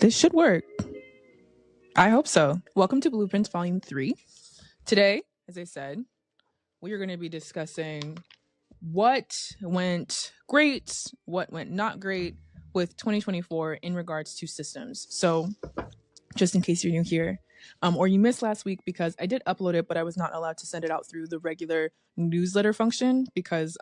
This should work. I hope so. Welcome to Blueprints Volume 3. Today, as I said, we are going to be discussing what went great, what went not great with 2024 in regards to systems. So, just in case you're new here, or you missed last week, because I did upload it, but I was not allowed to send it out through the regular newsletter function because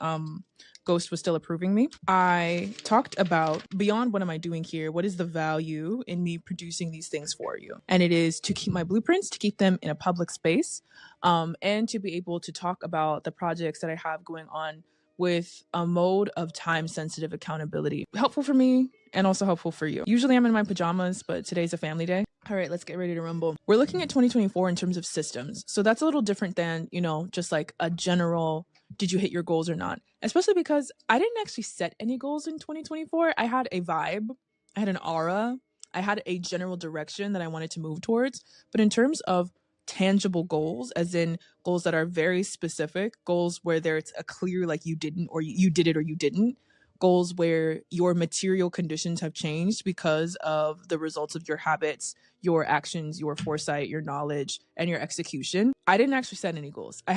Ghost was still approving me. I talked about beyond what am I doing here, what is the value in me producing these things for you? And it is to keep my blueprints, to keep them in a public space, and to be able to talk about the projects that I have going on with a mode of time-sensitive accountability. Helpful for me and also helpful for you. Usually I'm in my pajamas, but today's a family day. All right, let's get ready to rumble. We're looking at 2024 in terms of systems. So that's a little different than, just like a general, did you hit your goals or not? Especially because I didn't actually set any goals in 2024. I had a vibe, I had an aura, I had a general direction that I wanted to move towards. But in terms of tangible goals, as in goals that are very specific, goals where there's a clear, like you didn't, or you did it or you didn't, goals where your material conditions have changed because of the results of your habits, your actions, your foresight, your knowledge, and your execution. I didn't actually set any goals. I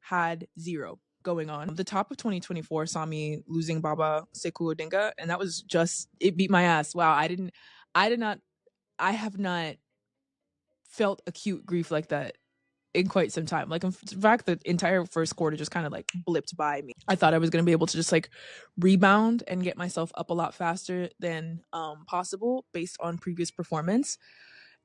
had zero going on. The top of 2024 saw me losing Baba Sekou Odinga, and that was just, it beat my ass. Wow, I have not felt acute grief like that in quite some time. Like, in fact, the entire first quarter just kind of like blipped by me. I thought I was going to be able to just like rebound and get myself up a lot faster than possible based on previous performance.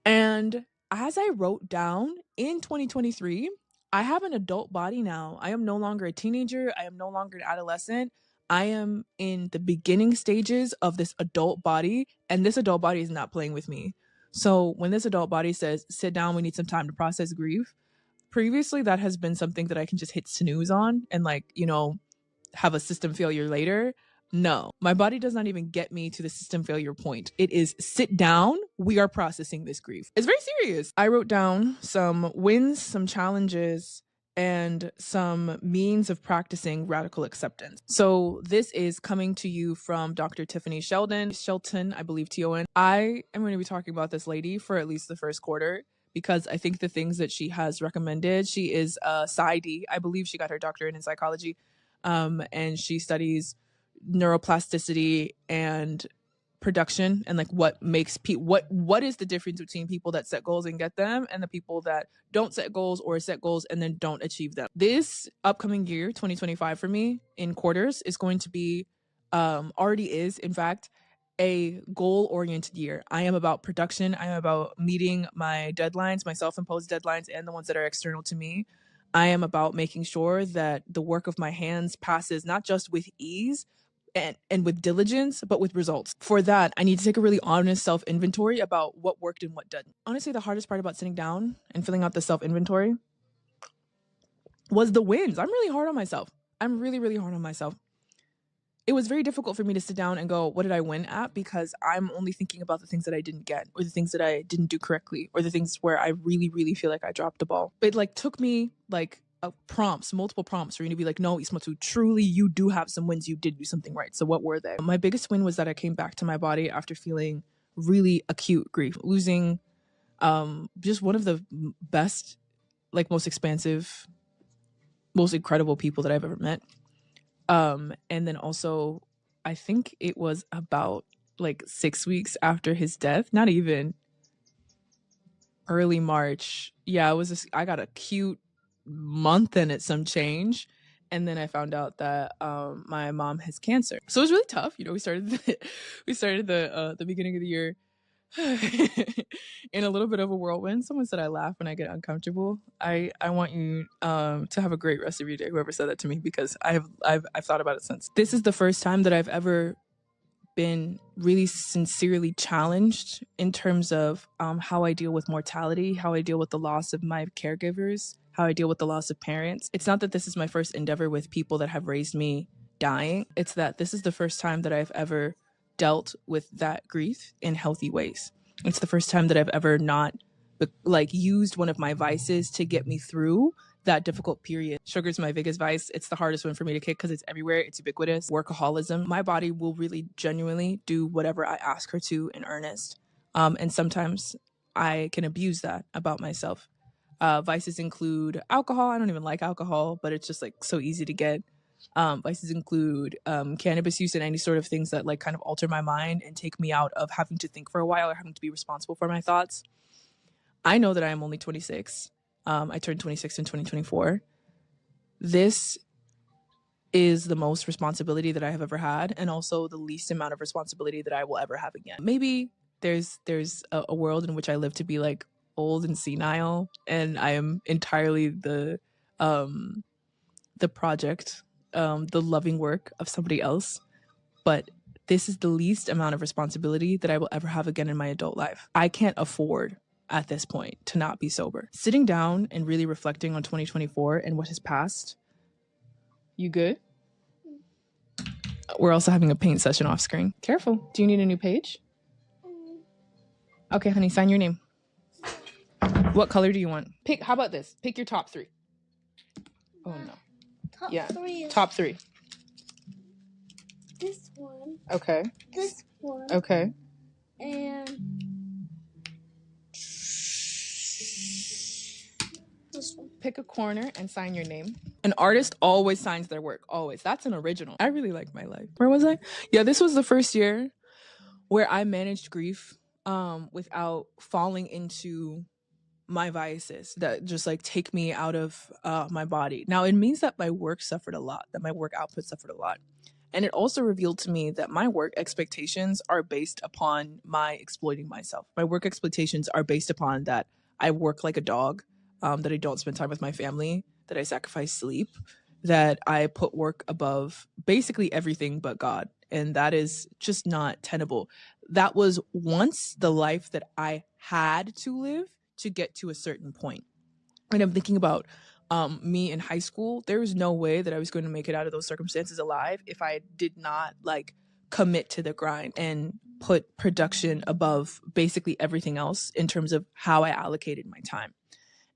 And as I wrote down in 2023, I have an adult body now. I am no longer a teenager. I am no longer an adolescent. I am in the beginning stages of this adult body, and this adult body is not playing with me. So when this adult body says, sit down, we need some time to process grief, previously that has been something that I can just hit snooze on and have a system failure later. No, my body does not even get me to the system failure point. It is sit down, we are processing this grief. It's very serious. I wrote down some wins, some challenges, and some means of practicing radical acceptance. So this is coming to you from Dr. Tiffany Shelton, I believe T-O-N. I am going to be talking about this lady for at least the first quarter, because I think the things that she has recommended, she is a PsyD. I believe she got her doctorate in psychology, and she studies neuroplasticity and production, and like what makes what is the difference between people that set goals and get them and the people that don't set goals or set goals and then don't achieve them. This upcoming year, 2025, for me in quarters is going to be already is, in fact, a goal-oriented year. I am about production. I am about meeting my deadlines, my self-imposed deadlines, and the ones that are external to me. I am about making sure that the work of my hands passes not just with ease and with diligence, but with results. For that, I need to take a really honest self-inventory about what worked and what didn't. Honestly, the hardest part about sitting down and filling out the self-inventory was the wins. I'm really hard on myself. I'm really, really hard on myself. It was very difficult for me to sit down and go, what did I win at? Because I'm only thinking about the things that I didn't get, or the things that I didn't do correctly, or the things where I really, really feel like I dropped the ball. It took me multiple prompts for you to be like, no, Ismatu, truly you do have some wins. You did do something right. So what were they? My biggest win was that I came back to my body after feeling really acute grief, losing just one of the best, most expansive, most incredible people that I've ever met. And then also, I think it was about 6 weeks after his death, not even, early March. Yeah, I got a cute month and it's some change. And then I found out that my mom has cancer. So it was really tough. We started the beginning of the year in a little bit of a whirlwind. Someone said I laugh when I get uncomfortable. I want you to have a great rest of your day, whoever said that to me, because I've thought about it since. This is the first time that I've ever been really sincerely challenged in terms of how I deal with mortality, how I deal with the loss of my caregivers, how I deal with the loss of parents. It's not that this is my first endeavor with people that have raised me dying. It's that this is the first time that I've ever dealt with that grief in healthy ways. It's the first time that I've ever not used one of my vices to get me through that difficult period. Sugar's my biggest vice. It's the hardest one for me to kick because it's everywhere. It's ubiquitous. Workaholism. My body will really genuinely do whatever I ask her to in earnest. And sometimes I can abuse that about myself. Vices include alcohol. I don't even like alcohol, but it's just like so easy to get. Vices include cannabis use and any sort of things that like kind of alter my mind and take me out of having to think for a while or having to be responsible for my thoughts. I know that I am only 26. I turned 26 in 2024. This is the most responsibility that I have ever had, and also the least amount of responsibility that I will ever have again. Maybe there's a world in which I live to be like old and senile, and I am entirely the project, the loving work of somebody else. But this is the least amount of responsibility that I will ever have again in my adult life. I can't afford at this point to not be sober. Sitting down and really reflecting on 2024 and what has passed. You good? We're also having a paint session off screen. Careful. Do you need a new page? Okay, honey, sign your name. What color do you want? Pick. How about this? Pick your top 3. Oh no. Top 3. This one. Okay. This one. Okay. And this one. Pick a corner and sign your name. An artist always signs their work. Always. That's an original. I really like my life. Where was I? Yeah, this was the first year where I managed grief without falling into my vices that just like take me out of my body. Now, it means that my work suffered a lot, that my work output suffered a lot. And it also revealed to me that my work expectations are based upon my exploiting myself. My work expectations are based upon that I work like a dog, that I don't spend time with my family, that I sacrifice sleep, that I put work above basically everything but God. And that is just not tenable. That was once the life that I had to live to get to a certain point. And I'm thinking about me in high school. There was no way that I was going to make it out of those circumstances alive if I did not like commit to the grind and put production above basically everything else in terms of how I allocated my time.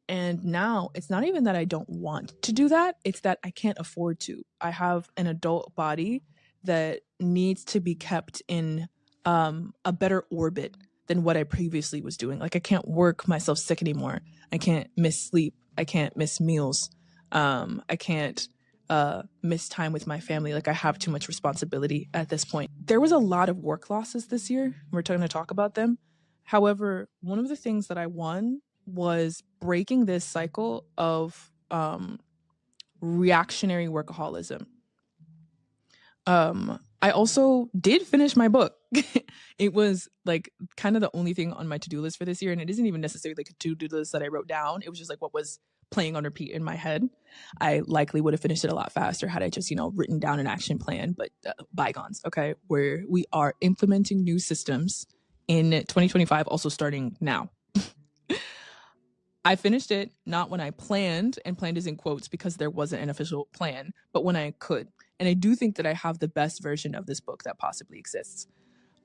And now it's not even that I don't want to do that. It's that I can't afford to. I have an adult body that needs to be kept in a better orbit than what I previously was doing. Like I can't work myself sick anymore. I can't miss sleep. I can't miss meals. I can't miss time with my family. Like I have too much responsibility at this point. There was a lot of work losses this year. We're going to talk about them. However, one of the things that I won was breaking this cycle of reactionary workaholism. I also did finish my book. It was like kind of the only thing on my to-do list for this year. And it isn't even necessarily like a to-do list that I wrote down. It was just like what was playing on repeat in my head. I likely would have finished it a lot faster had I just, written down an action plan, but bygones, okay? Where we are implementing new systems in 2025, also starting now. I finished it not when I planned, and planned is in quotes because there wasn't an official plan, but when I could. And I do think that I have the best version of this book that possibly exists.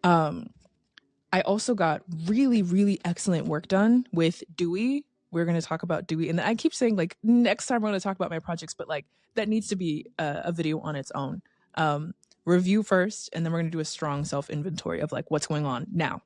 I also got really, really excellent work done with Dewey. We're going to talk about Dewey. And I keep saying, like, next time I'm going to talk about my projects, but, like, that needs to be a video on its own. Review first, and then we're going to do a strong self-inventory of, like, what's going on now.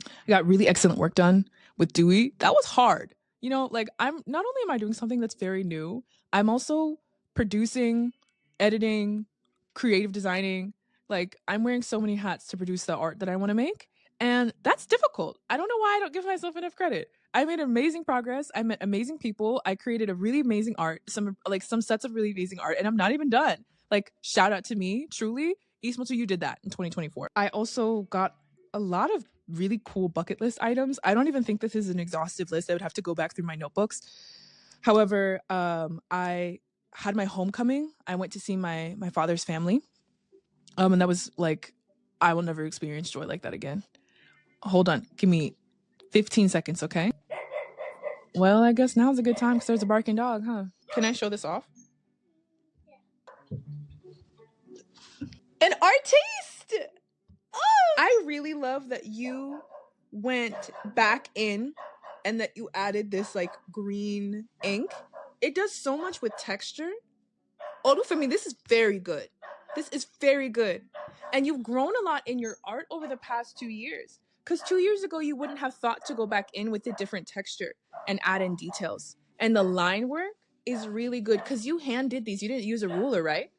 I got really excellent work done with Dewey. That was hard. Like, I'm not only am I doing something that's very new, I'm also producing, editing, creative designing. Like, I'm wearing so many hats to produce the art that I want to make. And that's difficult. I don't know why I don't give myself enough credit. I made amazing progress. I met amazing people. I created a really amazing art, some sets of really amazing art, and I'm not even done. Like, shout out to me, truly. Ismoto, you did that in 2024. I also got a lot of really cool bucket list items. I don't even think this is an exhaustive list. I would have to go back through my notebooks. However, I had my homecoming. I went to see my father's family. And that was like, I will never experience joy like that again. Hold on. Give me 15 seconds, okay? Well, I guess now's a good time because there's a barking dog, huh? Can I show this off? An artiste! Oh! I really love that you went back in and that you added this like green ink It does so much with texture. Olufemi, this is very good. This is very good. And you've grown a lot in your art over the past 2 years. Because 2 years ago, you wouldn't have thought to go back in with a different texture and add in details. And the line work is really good because you hand did these. You didn't use a ruler, right?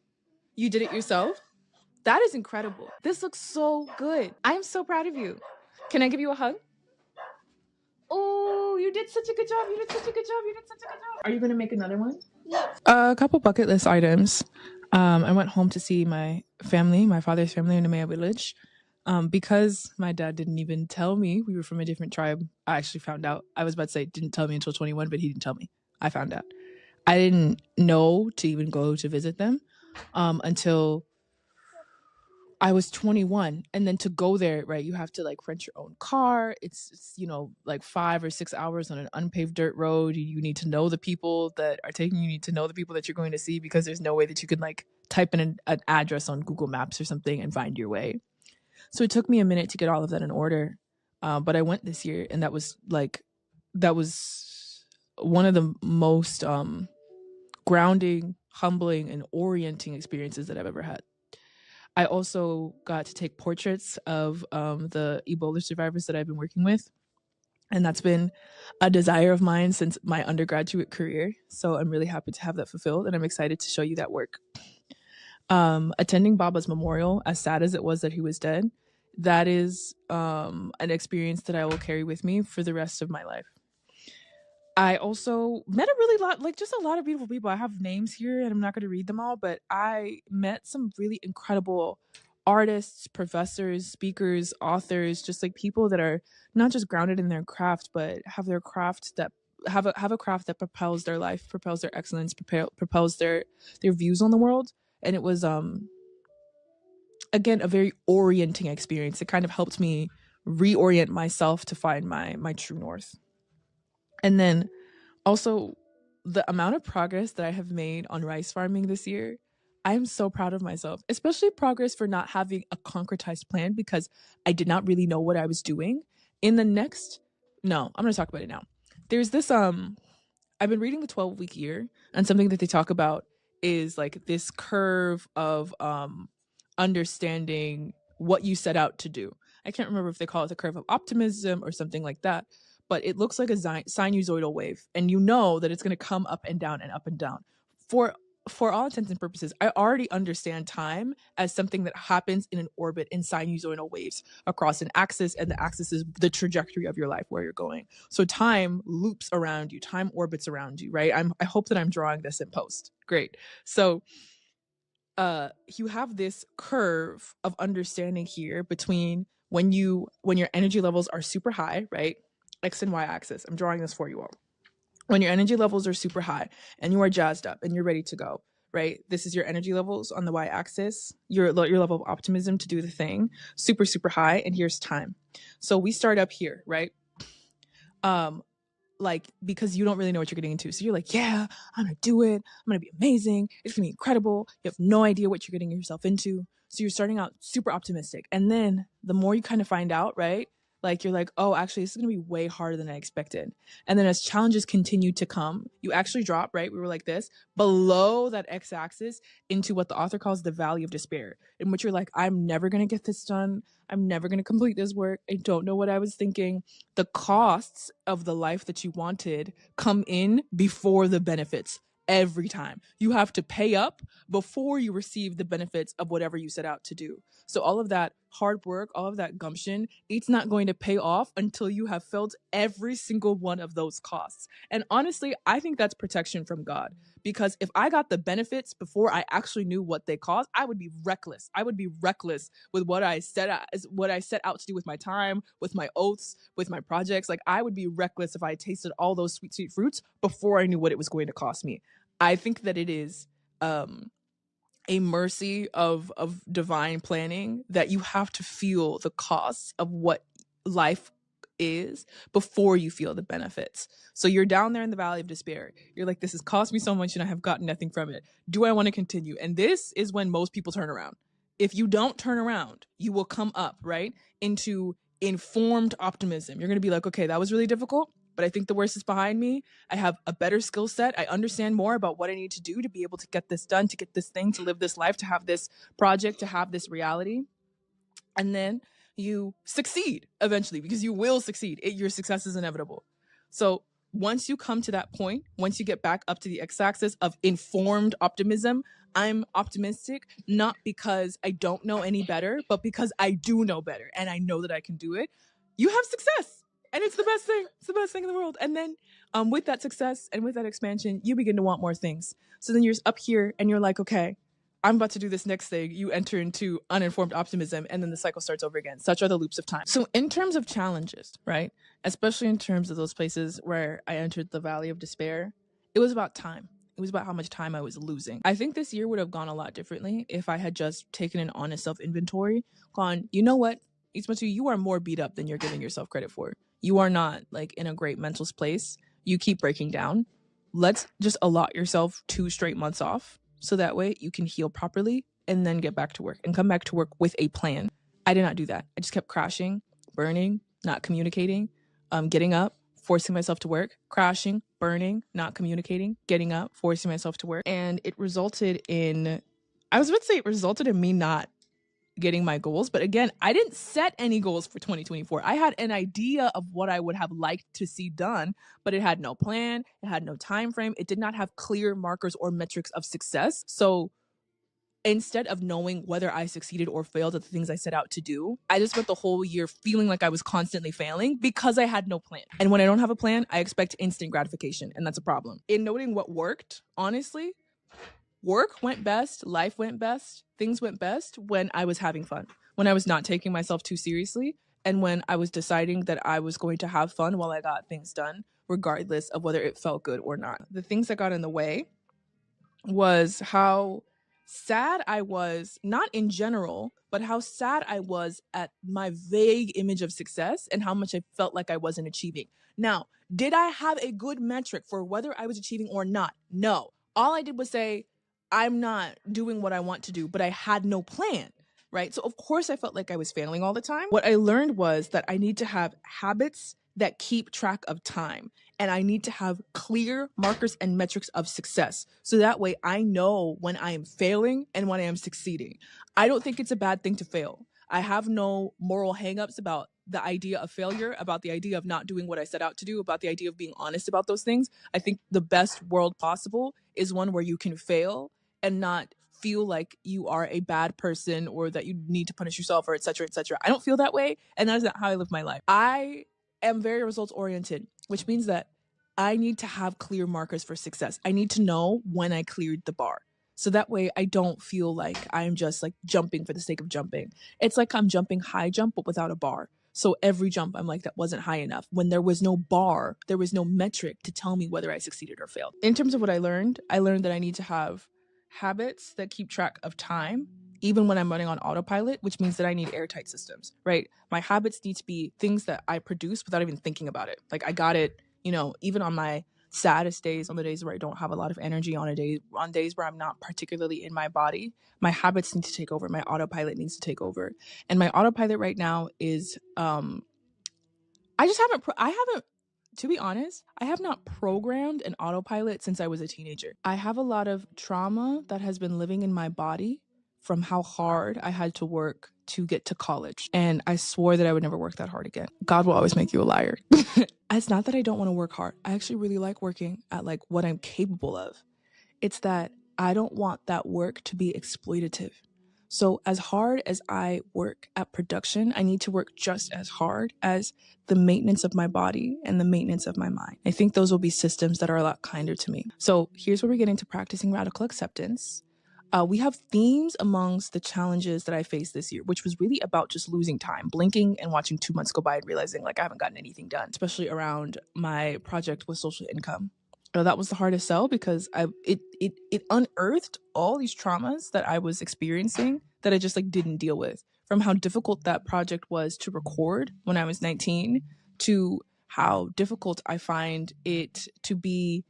You did it yourself? That is incredible. This looks so good. I am so proud of you. Can I give you a hug? Oh, you did such a good job. You did such a good job. You did such a good job. Are you going to make another one? Yes. A couple bucket list items. I went home to see my family, my father's family in the Maya village. Because my dad didn't even tell me we were from a different tribe, I actually found out. I was about to say didn't tell me until 21, but he didn't tell me. I found out. I didn't know to even go to visit them until I was 21. And then to go there, right, you have to like rent your own car. It's like 5 or 6 hours on an unpaved dirt road. You need to know the people that are taking you. You need to know the people that you're going to see because there's no way that you can like type in an address on Google Maps or something and find your way. So it took me a minute to get all of that in order. But I went this year, and that was one of the most grounding, humbling, and orienting experiences that I've ever had. I also got to take portraits of the Ebola survivors that I've been working with. And that's been a desire of mine since my undergraduate career. So I'm really happy to have that fulfilled, and I'm excited to show you that work. Attending Baba's memorial, as sad as it was that he was dead, that is an experience that I will carry with me for the rest of my life. I also met a lot of beautiful people. I have names here and I'm not going to read them all, but I met some really incredible artists, professors, speakers, authors, just like people that are not just grounded in their craft, but have their craft that have a craft that propels their life, propels their excellence, propels their views on the world. And it was again a very orienting experience. It kind of helped me reorient myself to find my true north. And then also the amount of progress that I have made on rice farming this year, I am so proud of myself, especially progress for not having a concretized plan because I did not really know what I was doing. I'm going to talk about it now. There's this, I've been reading the 12-week year, and something that they talk about is like this curve of understanding what you set out to do. I can't remember if they call it the curve of optimism or something like that, but it looks like a sinusoidal wave, and you know that it's going to come up and down and up and down. For all intents and purposes, I already understand time as something that happens in an orbit in sinusoidal waves across an axis, and the axis is the trajectory of your life, where you're going. So time loops around you, time orbits around you, right? I hope that I'm drawing this in post. Great. So you have this curve of understanding here between when your energy levels are super high, right? X and Y axis. I'm drawing this for you all. When your energy levels are super high and you are jazzed up and you're ready to go, right? This is your energy levels on the Y axis, your level of optimism to do the thing, super, super high. And here's time. So we start up here, right? Like, because you don't really know what you're getting into. So you're like, yeah, I'm going to do it. I'm going to be amazing. It's going to be incredible. You have no idea what you're getting yourself into. So you're starting out super optimistic. And then the more you kind of find out, right? Like, you're like, oh, actually, this is going to be way harder than I expected. And then as challenges continue to come, you actually drop, right? We were like this, below that x-axis into what the author calls the valley of despair, in which you're like, I'm never going to get this done. I'm never going to complete this work. I don't know what I was thinking. The costs of the life that you wanted come in before the benefits. Every time you have to pay up before you receive the benefits of whatever you set out to do. So all of that hard work, all of that gumption, it's not going to pay off until you have felt every single one of those costs. And honestly, I think that's protection from God, because if I got the benefits before I actually knew what they cost, I would be reckless. I would be reckless with what I set out to do with my time, with my oaths, with my projects. Like, I would be reckless if I tasted all those sweet, sweet fruits before I knew what it was going to cost me. I think that it is a mercy of divine planning that you have to feel the costs of what life is before you feel the benefits. So you're down there in the valley of despair. You're like, this has cost me so much and I have gotten nothing from it. Do I want to continue? And this is when most people turn around. If you don't turn around, you will come up, right, into informed optimism. You're going to be like, okay, that was really difficult. but I think the worst is behind me. I have a better skill set. I understand more about what I need to do to be able to get this done, to get this thing, to live this life, to have this project, to have this reality. And then you succeed eventually, because you will succeed. Your success is inevitable. So once you come to that point, once you get back up to the x-axis of informed optimism, I'm optimistic, not because I don't know any better, but because I do know better and I know that I can do it. You have success, and it's the best thing. It's the best thing in the world. And then with that success and with that expansion, you begin to want more things. So then you're up here and you're like, okay, I'm about to do this next thing. You enter into uninformed optimism, and then the cycle starts over again. Such are the loops of time. So in terms of challenges, right, especially in terms of those places where I entered the valley of despair, it was about time. It was about how much time I was losing. I think this year would have gone a lot differently if I had just taken an honest self-inventory, gone, you know what, Ismatu, you are more beat up than you're giving yourself credit for. You are not like in a great mental place. You keep breaking down. Let's just allot yourself 2 straight months off, so that way you can heal properly and then get back to work and come back to work with a plan. I did not do that. I just kept crashing, burning, not communicating, getting up, forcing myself to work, crashing, burning, not communicating, getting up, forcing myself to work. And it resulted in, I was about to say it resulted in me not getting my goals. But again, I didn't set any goals for 2024. I had an idea of what I would have liked to see done, but it had no plan. It had no time frame. It did not have clear markers or metrics of success. So instead of knowing whether I succeeded or failed at the things I set out to do, I just spent the whole year feeling like I was constantly failing because I had no plan. And when I don't have a plan, I expect instant gratification, and that's a problem. In noting what worked, honestly, work went best, life went best, things went best when I was having fun, when I was not taking myself too seriously, and when I was deciding that I was going to have fun while I got things done, regardless of whether it felt good or not. The things that got in the way was how sad I was, not in general, but how sad I was at my vague image of success and how much I felt like I wasn't achieving. Now, did I have a good metric for whether I was achieving or not? No. All I did was say, I'm not doing what I want to do, but I had no plan, right? So of course I felt like I was failing all the time. What I learned was that I need to have habits that keep track of time, and I need to have clear markers and metrics of success. So that way I know when I am failing and when I am succeeding. I don't think it's a bad thing to fail. I have no moral hangups about the idea of failure, about the idea of not doing what I set out to do, about the idea of being honest about those things. I think the best world possible is one where you can fail and not feel like you are a bad person or that you need to punish yourself or et cetera, et cetera. I don't feel that way, and that is not how I live my life. I am very results oriented, which means that I need to have clear markers for success. I need to know when I cleared the bar. So that way I don't feel like I'm just like jumping for the sake of jumping. It's like I'm jumping high jump, but without a bar. So every jump, I'm like, that wasn't high enough. When there was no bar, there was no metric to tell me whether I succeeded or failed. In terms of what I learned that I need to have habits that keep track of time, even when I'm running on autopilot, which means that I need airtight systems, right? My habits need to be things that I produce without even thinking about it. Like I got it, even on my saddest days, on the days where I don't have a lot of energy, on days where I'm not particularly in my body, my habits need to take over. My autopilot needs to take over. And my autopilot right now is, to be honest, I have not programmed an autopilot since I was a teenager. I have a lot of trauma that has been living in my body from how hard I had to work to get to college. And I swore that I would never work that hard again. God will always make you a liar. It's not that I don't want to work hard. I actually really like working at like what I'm capable of. It's that I don't want that work to be exploitative. So as hard as I work at production, I need to work just as hard as the maintenance of my body and the maintenance of my mind. I think those will be systems that are a lot kinder to me. So here's where we get into practicing radical acceptance. We have themes amongst the challenges that I faced this year, which was really about just losing time, blinking and watching 2 months go by and realizing like I haven't gotten anything done, especially around my project with social income. That was the hardest sell because it unearthed all these traumas that I was experiencing that I just like didn't deal with. From how difficult that project was to record when I was 19 to how difficult I find it to be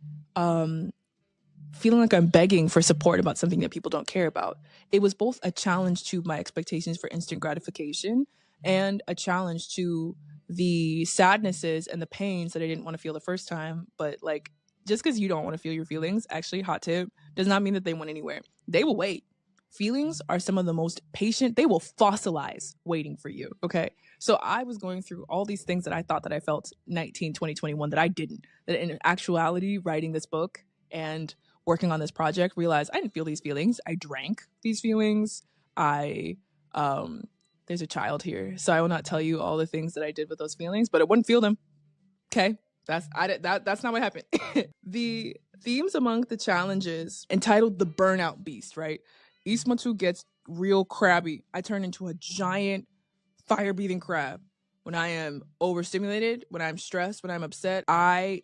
feeling like I'm begging for support about something that people don't care about. It was both a challenge to my expectations for instant gratification and a challenge to the sadnesses and the pains that I didn't want to feel the first time. But like, just because you don't want to feel your feelings, actually, hot tip, does not mean that they went anywhere. They will wait. Feelings are some of the most patient. They will fossilize waiting for you. Okay. So I was going through all these things that I thought that I felt 19, 20, 21 that I didn't. That in actuality, writing this book and working on this project, realized I didn't feel these feelings. I drank these feelings. There's a child here, so I will not tell you all the things that I did with those feelings, but I wouldn't feel them. Okay. That's not what happened. The themes among the challenges entitled The Burnout Beast, right? Ismatu gets real crabby. I turn into a giant fire-breathing crab. When I am overstimulated, when I'm stressed, when I'm upset, I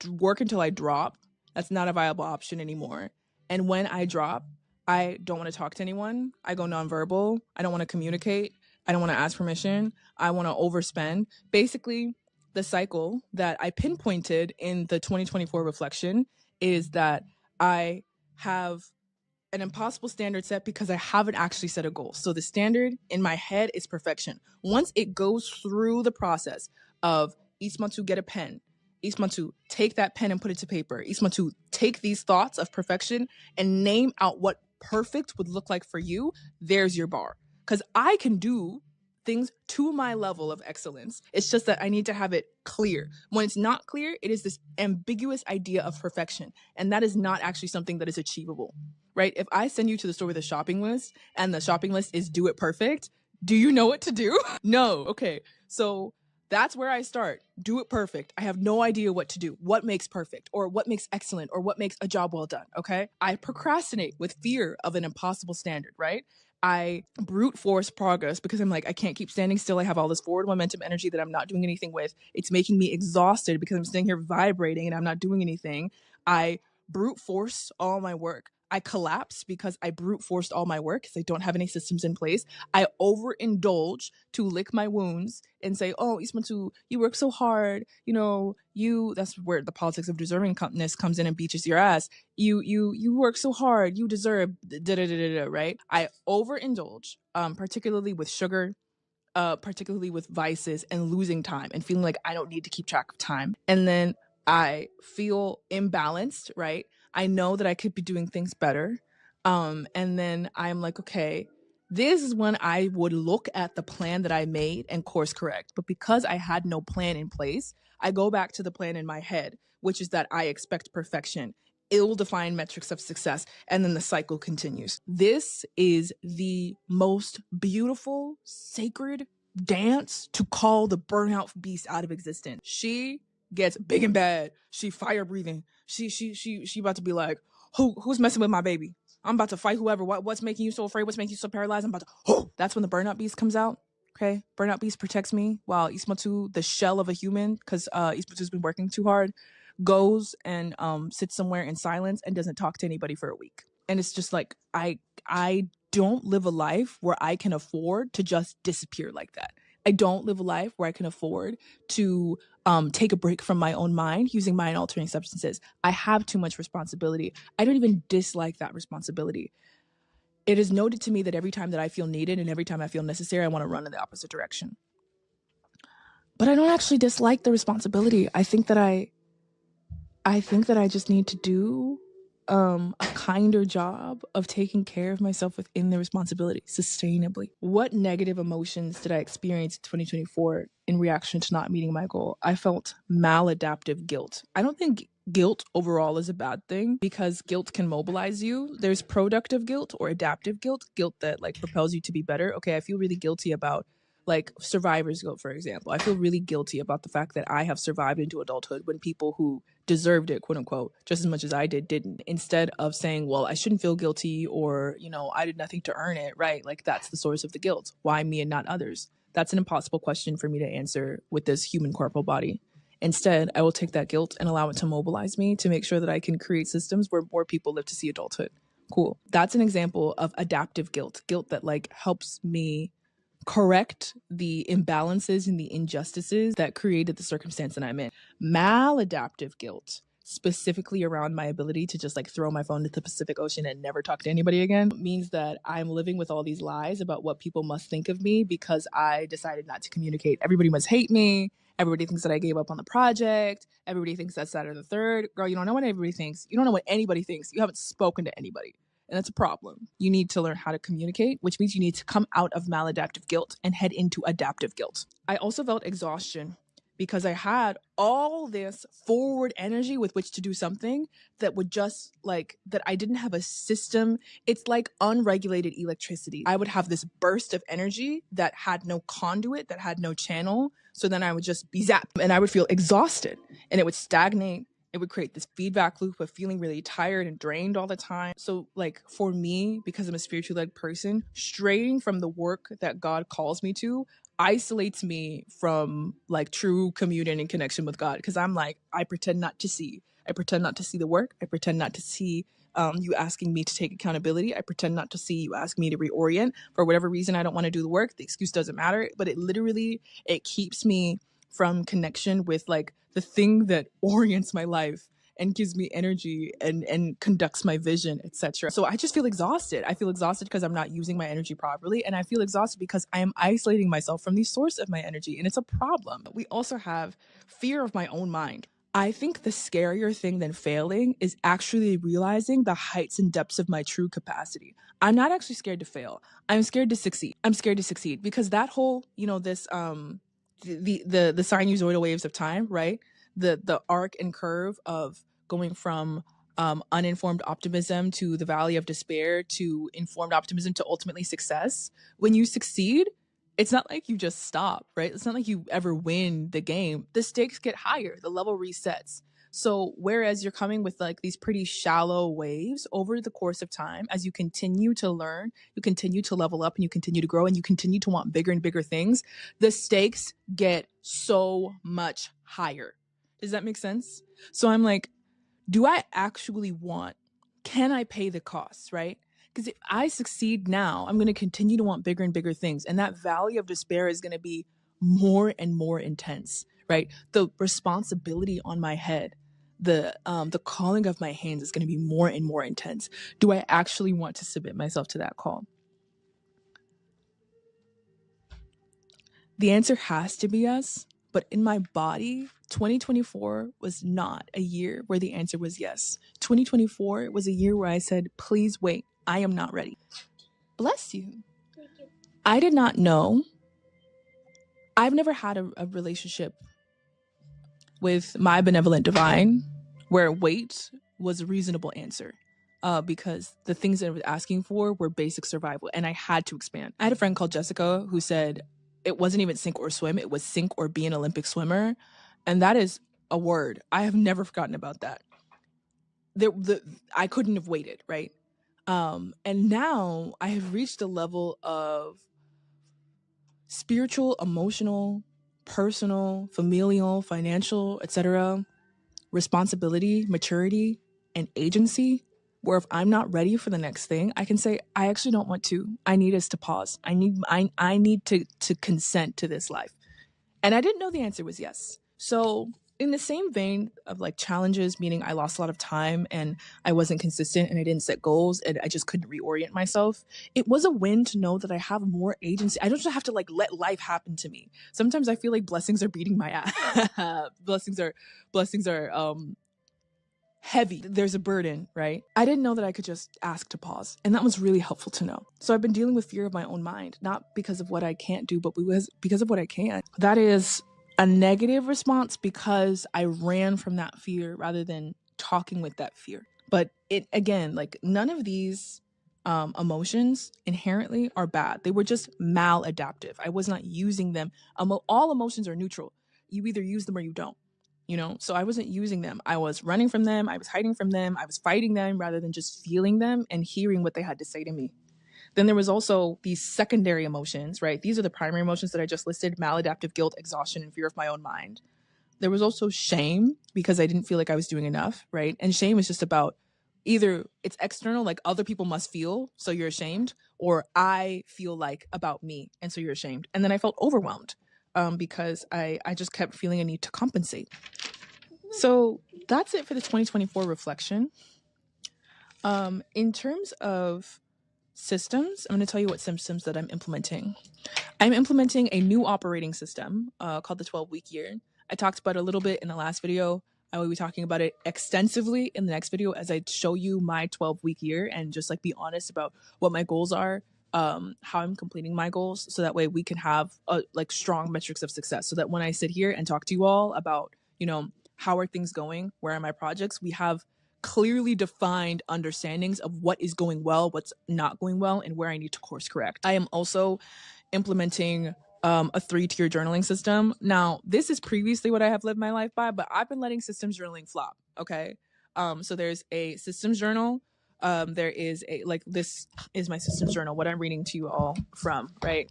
work until I drop. That's not a viable option anymore. And when I drop, I don't want to talk to anyone. I go nonverbal. I don't want to communicate. I don't want to ask permission. I want to overspend. Basically, the cycle that I pinpointed in the 2024 reflection is that I have an impossible standard set because I haven't actually set a goal. So the standard in my head is perfection. Once it goes through the process of Ismatu, get a pen, Ismatu, take that pen and put it to paper, Ismatu, take these thoughts of perfection and name out what perfect would look like for you, there's your bar. Because I can do things to my level of excellence. It's just that I need to have it clear. When it's not clear, it is this ambiguous idea of perfection. And that is not actually something that is achievable, right? If I send you to the store with a shopping list and the shopping list is do it perfect, do you know what to do? No. Okay. So that's where I start. Do it perfect. I have no idea what to do. What makes perfect or what makes excellent or what makes a job well done. Okay. I procrastinate with fear of an impossible standard, right? I brute force progress because I'm like, I can't keep standing still. I have all this forward momentum energy that I'm not doing anything with. It's making me exhausted because I'm sitting here vibrating and I'm not doing anything. I brute force all my work. I collapse because I brute forced all my work because I don't have any systems in place. I overindulge to lick my wounds and say, oh, Ismatu, you work so hard. You know, that's where the politics of deservingness comes in and beaches your ass. You work so hard. You deserve right? I overindulge, particularly with sugar, particularly with vices and losing time and feeling like I don't need to keep track of time. And then I feel imbalanced, right? I know that I could be doing things better. And then I'm like, okay, this is when I would look at the plan that I made and course correct. But because I had no plan in place, I go back to the plan in my head, which is that I expect perfection, ill-defined metrics of success, and then the cycle continues. This is the most beautiful, sacred dance to call the burnout beast out of existence. She gets big and bad. She fire breathing. She about to be like, who's messing with my baby? I'm about to fight whoever. What's making you so afraid? What's making you so paralyzed? I'm about to. Oh, that's when the burnout beast comes out. Okay, burnout beast protects me while Ismatu, the shell of a human, because Ismatu's been working too hard, goes and sits somewhere in silence and doesn't talk to anybody for a week. And it's just like I don't live a life where I can afford to just disappear like that. I don't live a life where I can afford to take a break from my own mind using mind-altering substances. I have too much responsibility. I don't even dislike that responsibility. It is noted to me that every time that I feel needed and every time I feel necessary, I want to run in the opposite direction. But I don't actually dislike the responsibility. I think that I just need to do a kinder job of taking care of myself within the responsibility sustainably. What negative emotions did I experience in 2024 in reaction to not meeting my goal? I felt maladaptive guilt. I don't think guilt overall is a bad thing because guilt can mobilize you. There's productive guilt or adaptive guilt that like propels you to be better. Okay, I feel really guilty about like survivor's guilt, for example. I feel really guilty about the fact that I have survived into adulthood when people who deserved it, quote unquote, just as much as I didn't. Instead of saying, well, I shouldn't feel guilty or, you know, I did nothing to earn it, right? Like that's the source of the guilt. Why me and not others? That's an impossible question for me to answer with this human corporal body. Instead, I will take that guilt and allow it to mobilize me to make sure that I can create systems where more people live to see adulthood. Cool. That's an example of adaptive guilt that like helps me correct the imbalances and the injustices that created the circumstance that I'm in. Maladaptive guilt specifically around my ability to just like throw my phone into the Pacific Ocean and never talk to anybody again, means that I'm living with all these lies about what people must think of me because I decided not to communicate. Everybody must hate me. Everybody thinks that I gave up on the project. Everybody thinks that's that or the third. Girl, you don't know what everybody thinks. You don't know what anybody thinks. You haven't spoken to anybody. And that's a problem. You need to learn how to communicate, which means you need to come out of maladaptive guilt and head into adaptive guilt. I also felt exhaustion because I had all this forward energy with which to do something that would just like, that I didn't have a system. It's like unregulated electricity. I would have this burst of energy that had no conduit, that had no channel. So then I would just be zapped and I would feel exhausted and it would stagnate. It would create this feedback loop of feeling really tired and drained all the time. So like for me, because I'm a spiritually led person, straying from the work that God calls me to isolates me from like true communion and connection with God. Because I'm like, I pretend not to see. I pretend not to see the work. I pretend not to see you asking me to take accountability. I pretend not to see you ask me to reorient. For whatever reason, I don't want to do the work. The excuse doesn't matter. But it keeps me from connection with like the thing that orients my life and gives me energy and conducts my vision, etc. So I just feel exhausted. I feel exhausted because I'm not using my energy properly. And I feel exhausted because I am isolating myself from the source of my energy. And it's a problem. We also have fear of my own mind. I think the scarier thing than failing is actually realizing the heights and depths of my true capacity. I'm not actually scared to fail. I'm scared to succeed. I'm scared to succeed because that whole, this the sinusoidal waves of time, right? The arc and curve of going from uninformed optimism to the valley of despair to informed optimism to ultimately success. When you succeed, it's not like you just stop, right? It's not like you ever win the game. The stakes get higher, the level resets. So whereas you're coming with like these pretty shallow waves over the course of time, as you continue to learn, you continue to level up and you continue to grow and you continue to want bigger and bigger things, the stakes get so much higher. Does that make sense? So I'm like, do I actually can I pay the costs, right? Because if I succeed now, I'm going to continue to want bigger and bigger things. And that valley of despair is going to be more and more intense, right? The responsibility on my head, the calling of my hands is going to be more and more intense. Do I actually want to submit myself to that call? The answer has to be yes. But in my body, 2024 was not a year where the answer was yes. 2024 was a year where I said, please wait, I am not ready. Bless you. Thank you. I did not know. I've never had a relationship with my benevolent divine where wait was a reasonable answer. Because the things that I was asking for were basic survival and I had to expand. I had a friend called Jessica who said it wasn't even sink or swim, it was sink or be an Olympic swimmer. And that is a word. I have never forgotten about that. I couldn't have waited, right? And now I have reached a level of spiritual, emotional, personal, familial, financial, etc., responsibility, maturity, and agency, where if I'm not ready for the next thing, I can say, I actually don't want to. I need us to pause. I need to consent to this life. And I didn't know the answer was yes. So in the same vein of like challenges, meaning I lost a lot of time and I wasn't consistent and I didn't set goals and I just couldn't reorient myself, it was a win to know that I have more agency. I don't just have to like let life happen to me. Sometimes I feel like blessings are beating my ass. blessings are heavy. There's a burden, right? I didn't know that I could just ask to pause. And that was really helpful to know. So I've been dealing with fear of my own mind, not because of what I can't do, but because of what I can. That is a negative response because I ran from that fear rather than talking with that fear. But it, again, like none of these emotions inherently are bad. They were just maladaptive. I was not using them. All emotions are neutral. You either use them or you don't. So I wasn't using them. I was running from them. I was hiding from them. I was fighting them rather than just feeling them and hearing what they had to say to me. Then there was also these secondary emotions, right? These are the primary emotions that I just listed: maladaptive guilt, exhaustion, and fear of my own mind. There was also shame because I didn't feel like I was doing enough, right? And shame is just about either it's external, like other people must feel, so you're ashamed, or I feel like about me, and so you're ashamed. And then I felt overwhelmed because I just kept feeling a need to compensate. So that's it for the 2024 reflection. In terms of systems, I'm going to tell you what systems that I'm implementing. I'm implementing a new operating system called the 12-week year. I talked about it a little bit in the last video. I will be talking about it extensively in the next video as I show you my 12-week year and just like be honest about what my goals are, how I'm completing my goals, so that way we can have like strong metrics of success. So that when I sit here and talk to you all about, you know, how are things going, where are my projects, we have clearly defined understandings of what is going well, what's not going well, and where I need to course correct. I am also implementing a 3-tier journaling system. Now, this is previously what I have lived my life by, but I've been letting systems journaling flop. Okay. So there's a systems journal. There is a, like, this is my systems journal, what I'm reading to you all from, right?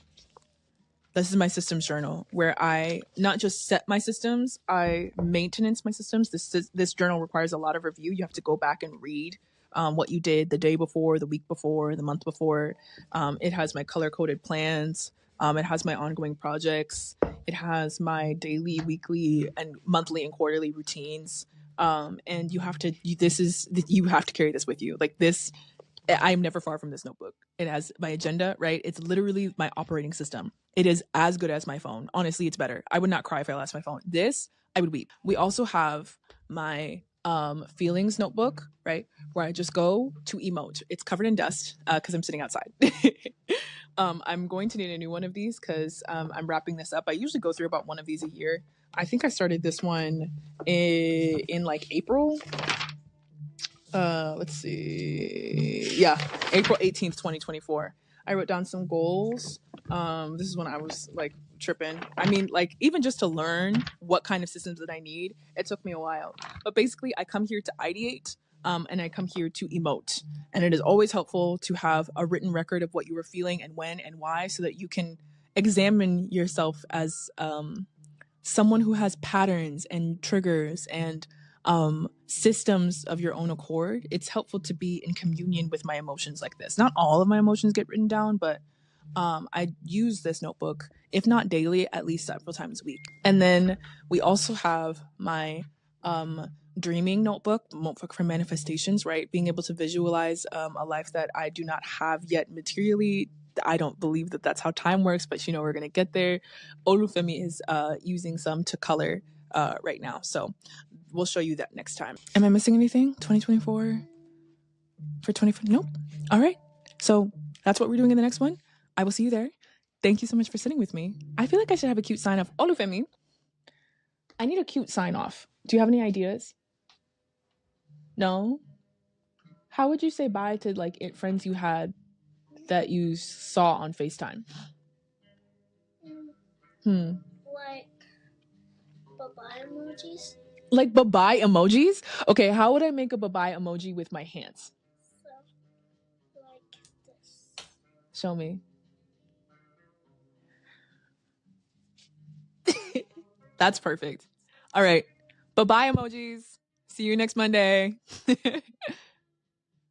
This is my systems journal where I not just set my systems, I maintenance my systems. This journal requires a lot of review. You have to go back and read what you did the day before, the week before, the month before. It has my color-coded plans. It has my ongoing projects. It has my daily, weekly, and monthly and quarterly routines. And you have to carry this with you. Like this, I'm never far from this notebook. It has my agenda, right? It's literally my operating system. It is as good as my phone. Honestly, it's better. I would not cry if I lost my phone. This, I would weep. We also have my feelings notebook, right? Where I just go to emote. It's covered in dust because I'm sitting outside. I'm going to need a new one of these because I'm wrapping this up. I usually go through about one of these a year. I think I started this one in like April. Let's see. Yeah, April 18th, 2024. I wrote down some goals. This is when I was like tripping. I mean, like, even just to learn what kind of systems that I need, it took me a while. But basically, I come here to ideate, and I come here to emote. And it is always helpful to have a written record of what you were feeling and when and why, so that you can examine yourself as someone who has patterns and triggers and systems of your own accord. It's helpful to be in communion with my emotions like this. Not all of my emotions get written down, but I use this notebook, if not daily, at least several times a week. And then we also have my dreaming notebook for manifestations, right? Being able to visualize a life that I do not have yet materially. I don't believe that that's how time works, but we're going to get there. Olufemi is using some to color right now. So we'll show you that next time. Am I missing anything? 2024 for 24? Nope. All right. So that's what we're doing in the next one. I will see you there. Thank you so much for sitting with me. I feel like I should have a cute sign off. Olufemi, I need a cute sign off. Do you have any ideas? No? How would you say bye to like friends you had that you saw on FaceTime? Like bye-bye emojis. Like bye-bye emojis? Okay, how would I make a bye-bye emoji with my hands? So, like this. Show me. That's perfect. All right. Bye-bye emojis. See you next Monday.